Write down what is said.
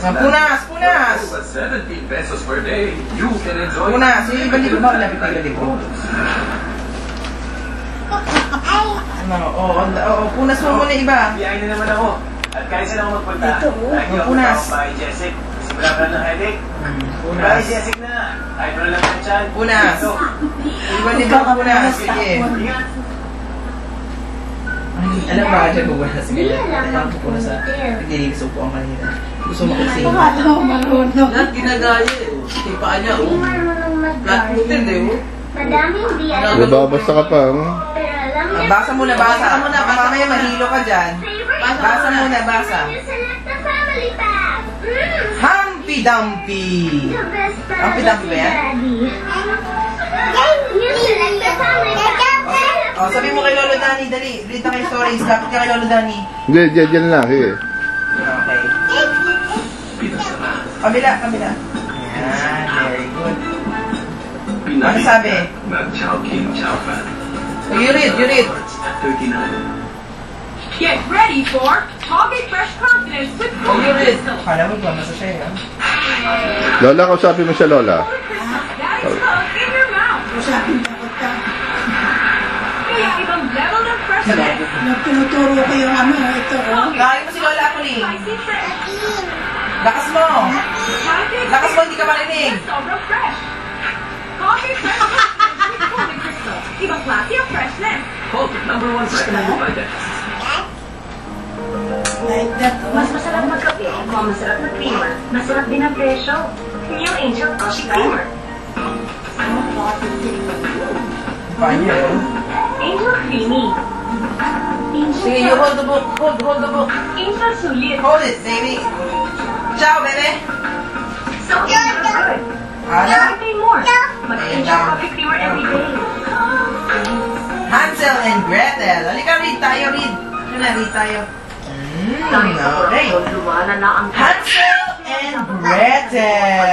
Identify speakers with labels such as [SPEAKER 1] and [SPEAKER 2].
[SPEAKER 1] Punas! Punas! Punas! Yung ibang libro ba? Lapit na ibang libro. Punas mo muna iba.
[SPEAKER 2] Biyahin na naman ako. At kahit saan ako magpunta.
[SPEAKER 1] Punas.
[SPEAKER 2] Bye, Jessic. Simula ka ng headache. Bye, Jessic na. Kahit wala lang ang chan.
[SPEAKER 1] Punas. Ibang libro ka punas. Sige. Alam ba ka dyan bubunas? Alam ko punas sa naglilinis upo ang kanina. Gusto mo kasi.
[SPEAKER 3] Lahat ginagaya eh. Tipaan niya. Lahat putin eh.
[SPEAKER 4] Nababasa ka pa,
[SPEAKER 1] Basa muna, basa. Mamaya mahilo ka dyan. Basa muna, basa. Humpy Dumpy. Humpy Dumpy ba yan? Sabi mo kay Lolo Danny, dali. Read na kay stories. Dapat ka kay Lolo Danny.
[SPEAKER 4] Hindi, dyan lang. Sige.
[SPEAKER 1] Okay. Kabila, kabila. Yan, very good. Ano sabi? You read, you read.
[SPEAKER 5] Get ready for Target Fresh Confidence with
[SPEAKER 1] You read. Kala mo ba, nasa siya yan?
[SPEAKER 4] Lola, kausapin mo siya, Lola.
[SPEAKER 5] That is love in your mouth. Kaya ibang level ng freshness.
[SPEAKER 6] Nagtinuturo ko yung ito.
[SPEAKER 1] Lagi mo si Lola ako ni.
[SPEAKER 5] Spicy fresh.
[SPEAKER 1] Lakas mo. Lakas mo, hindi ka marinig.
[SPEAKER 5] Sobrang fresh. Target Fresh Confidence with Golden Crystal. Ibang klase ang freshness.
[SPEAKER 2] Colgate, #1 recommended by dentists.
[SPEAKER 6] Like that.
[SPEAKER 7] Mas masarap magkape kung masarap na creamer. Masarap din ang presyo. New Angel Coffee Creamer.
[SPEAKER 1] Panya.
[SPEAKER 7] Angel Creamy.
[SPEAKER 1] Sige, you hold the book. Hold the book.
[SPEAKER 7] Angel Sulit.
[SPEAKER 1] Hold it, baby. Ciao, baby.
[SPEAKER 7] So Angel Good.
[SPEAKER 1] Ano?
[SPEAKER 7] Everything more. Mag-Angel Coffee Creamer every day.
[SPEAKER 1] Hansel and Gretel. Halika, read tayo, read. Ano na, read tayo. Okay.
[SPEAKER 7] Lumana na ang
[SPEAKER 1] Hansel and Gretel.